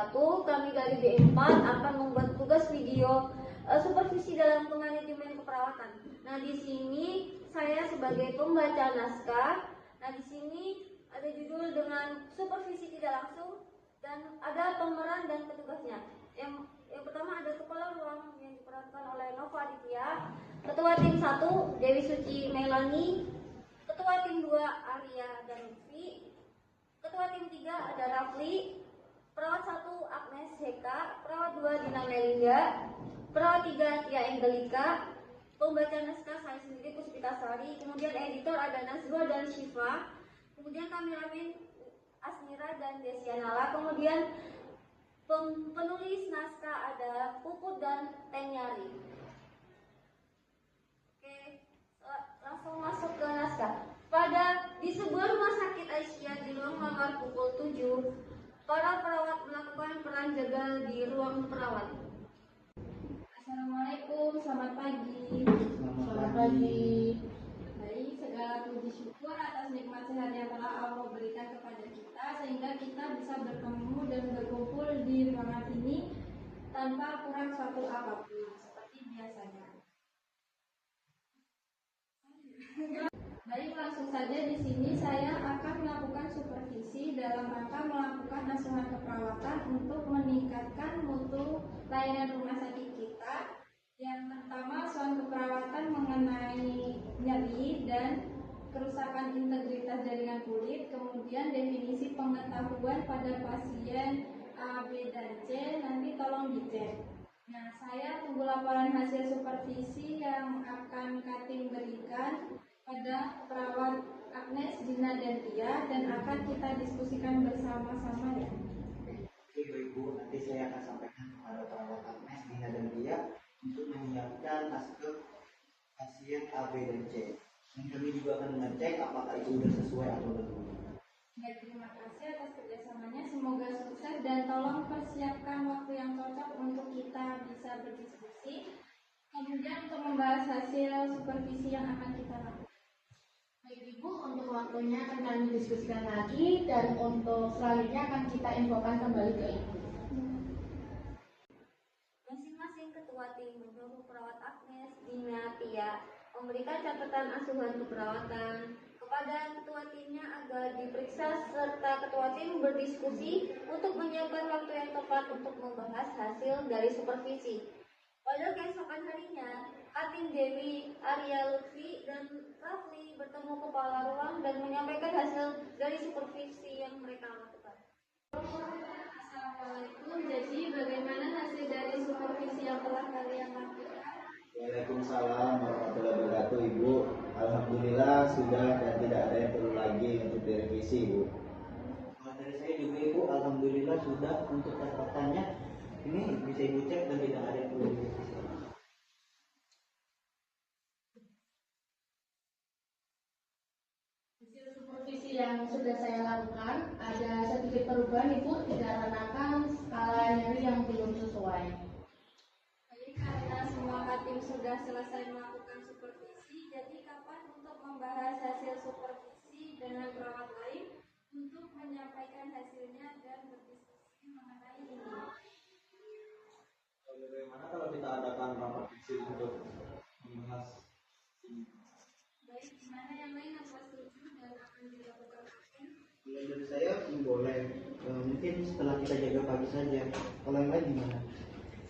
wabarakatuh. Kami dari D4 akan membuat tugas video supervisi dalam kemanajemen keperawatan. Nah, di sini saya sebagai pembaca naskah. Nah, di sini ada judul dengan supervisi tidak langsung dan ada pemeran dan petugasnya. Yang pertama ada kepala ruang yang diperankan oleh Nova Aditya, ketua tim 1 Dewi Suci Melani, ketua tim 2 Arya dan Lutfi, ketua tim 3 ada Rafli, perawat 1 Agnes Heka, perawat 2 Dina Melinda, perawat 3 Tia Engelika, pembaca naskah saya sendiri Puspita Sari, kemudian editor ada Nazwa dan Syifa, kemudian kameramen Asmira dan Desianala, kemudian penulis naskah ada Puput dan Tenyari. Oke, langsung masuk ke naskah. Di sebuah rumah sakit Aisyah di ruang kamar pukul 7, para perawat melakukan peran jaga di ruang perawat. Assalamualaikum, selamat pagi. Selamat pagi. Baik, segala puji syukur atas nikmat sehat yang telah Allah berikan kepada kita sehingga kita bisa bertemu dan berkumpul di ruangan ini tanpa kurang suatu apapun seperti biasanya. Baik, langsung saja di sini saya akan melakukan supervisi dalam rangka melakukan asuhan keperawatan untuk meningkatkan mutu layanan rumah sakit kita. Yang pertama, asuhan keperawatan mengenai nyeri dan kerusakan integritas jaringan kulit, kemudian definisi pengetahuan pada pasien A, B, dan C, nanti tolong dicek. Nah, saya tunggu laporan hasil supervisi yang akan Katim berikan pada perawat Agnes, Dina, dan Tia, dan akan kita diskusikan bersama-sama ya. Oke Ibu, nanti saya akan sampaikan kepada perawat Agnes, Dina, dan Tia untuk menyiapkan naskah pasien A, B, dan C. Dan kami juga akan mengecek apakah itu sudah sesuai atau belum. Ya, terima kasih atas kerjasamanya, semoga sukses dan tolong persiapkan waktu yang cocok untuk kita bisa berdiskusi. Kemudian untuk membahas hasil supervisi yang akan kita lakukan. Baik Ibu, untuk waktunya akan kami diskusikan lagi dan untuk selanjutnya akan kita infokan kembali ke Ibu. Masing-masing ketua tim bersama perawat Agnes, Dina, Tia memberikan catatan asuhan keperawatan kepada ketua timnya agar diperiksa serta ketua tim berdiskusi untuk menyiapkan waktu yang tepat untuk membahas hasil dari supervisi. Pada keesokan harinya, Katim Dewi, Arya, Lutfi, dan Rafli bertemu kepala ruang dan menyampaikan hasil dari supervisi yang mereka lakukan. Assalamualaikum. Jadi bagaimana hasil dari supervisi yang telah kalian lakukan? Waalaikumsalam warahmatullahi wabarakatuh Ibu. Alhamdulillah sudah dan tidak ada yang perlu lagi untuk direvisi Ibu. Kalau dari saya juga Ibu, alhamdulillah sudah untuk catatannya ini bisa Ibu cek dan tidak ada yang perlu direvisi. Hasil supervisi yang sudah saya lakukan ada sedikit perubahan Ibu dikarenakan skala nyeri yang belum sesuai. Baik, karena semua Katim sudah selesai melakukan supervisi, jadi kapan untuk membahas hasil supervisi dengan perawat lain untuk menyampaikan hasilnya dan berdiskusi mengenai ini. Bagaimana kalau kita adakan rapat kecil untuk membahas ini? Baik, gimana yang lain apa setuju dan akan dilakukan akan? Kalau dari saya boleh, mungkin setelah kita jaga pagi saja. Kalau yang lain gimana?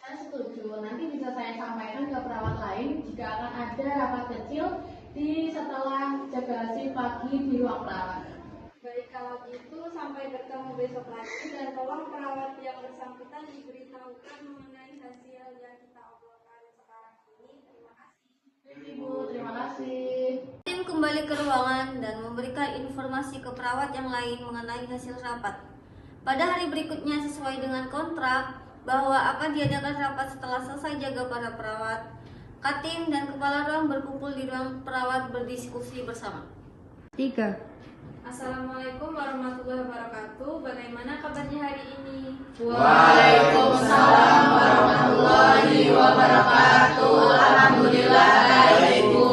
Saya setuju, nanti bisa saya sampaikan ke perawat lain jika akan ada rapat kecil setelah jaga shift pagi di ruang perawat. Baik, kalau gitu sampai bertemu besok lagi dan tolong perawat yang bersangkutan diberitahukan mengenai hasil yang kita obrolkan sekarang ini. Terima kasih. Ibu, terima kasih. Tim kembali ke ruangan dan memberikan informasi ke perawat yang lain mengenai hasil rapat. Pada hari berikutnya sesuai dengan kontrak bahwa akan diadakan rapat setelah selesai jaga para perawat, Katim dan kepala ruang berkumpul di ruang perawat berdiskusi bersama. 3. Assalamualaikum warahmatullahi wabarakatuh. Bagaimana kabarnya hari ini? Waalaikumsalam warahmatullahi wabarakatuh. Alhamdulillah baik Bu.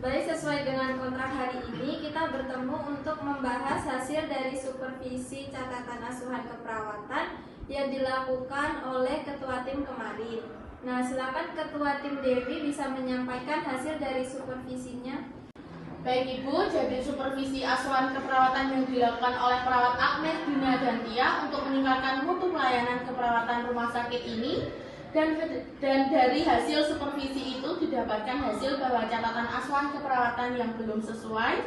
Baik, sesuai dengan kontrak hari ini kita bertemu untuk membahas hasil dari supervisi catatan asuhan keperawatan yang dilakukan oleh ketua tim kemarin. Nah, silakan ketua tim Devi bisa menyampaikan hasil dari supervisinya. Baik Ibu, jadi supervisi asuhan keperawatan yang dilakukan oleh perawat Agnes, Dina, dan Tia untuk meningkatkan mutu pelayanan keperawatan rumah sakit ini, dan dari hasil supervisi itu didapatkan hasil bahwa catatan asuhan keperawatan yang belum sesuai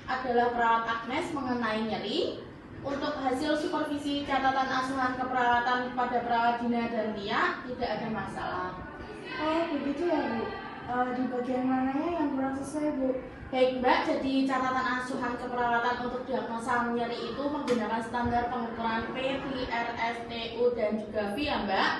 adalah perawat Agnes mengenai nyeri. Untuk hasil supervisi catatan asuhan keperawatan pada perawat Dina dan Tia tidak ada masalah. Oh begitu ya Bu. Di bagian mananya yang kurang sesuai Bu? Baik Mbak, jadi catatan asuhan keperawatan untuk diagnosa nyeri itu menggunakan standar pengukuran P, V, R, S, T, U, dan juga V ya Mbak.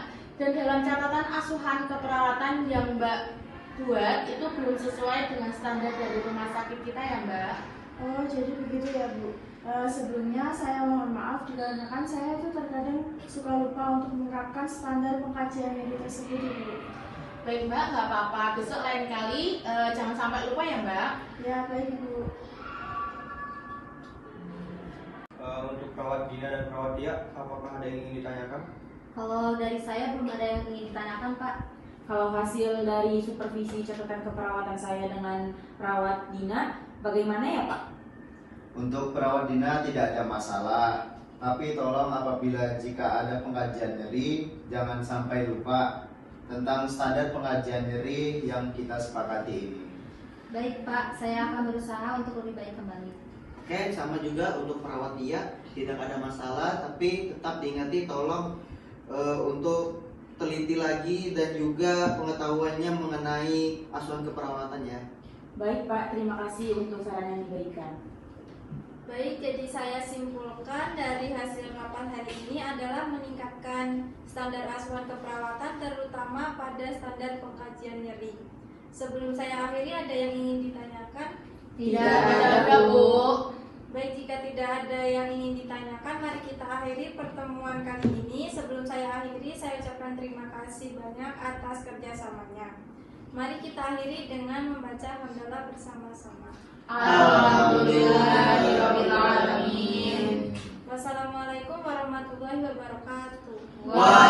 Dan dalam catatan asuhan keperawatan yang Mbak buat itu belum sesuai dengan standar dari rumah sakit kita ya Mbak. Oh jadi begitu ya Bu. Sebelumnya saya mohon maaf dikarenakan saya itu terkadang suka lupa untuk menerapkan standar pengkajian nyeri tersebut Bu. Baik Mbak, nggak apa-apa. Besok lain kali jangan sampai lupa ya Mbak. Ya baik Bu. Untuk perawat Dina dan perawat Tia, apakah ada yang ingin ditanyakan? Kalau dari saya belum ada yang ingin ditanyakan, Pak. Kalau hasil dari supervisi catatan keperawatan saya dengan perawat Dina, bagaimana ya Pak? Untuk perawat Dina tidak ada masalah, tapi tolong apabila jika ada pengkajian nyeri, jangan sampai lupa tentang standar pengkajian nyeri yang kita sepakati ini. Baik, Pak. Saya akan berusaha untuk lebih baik kembali. Oke, sama juga untuk perawat Tia, tidak ada masalah, tapi tetap diingati tolong untuk teliti lagi dan juga pengetahuannya mengenai asuhan keperawatan ya. Baik Pak, terima kasih untuk saran yang diberikan. Baik, jadi saya simpulkan dari hasil paparan hari ini adalah meningkatkan standar asuhan keperawatan terutama pada standar pengkajian nyeri. Sebelum saya akhiri, ada yang ingin ditanyakan? Tidak ada Bu. Baik, jika tidak ada yang ingin ditanyakan, mari kita akhiri pertemuan kali ini. Sebelum saya akhiri, saya ucapkan terima kasih banyak atas kerjasamanya. Mari kita akhiri dengan membaca hamdalah bersama-sama. Alhamdulillahirobbilalamin. Wassalamualaikum warahmatullahi wabarakatuh. Waalaikumsalam.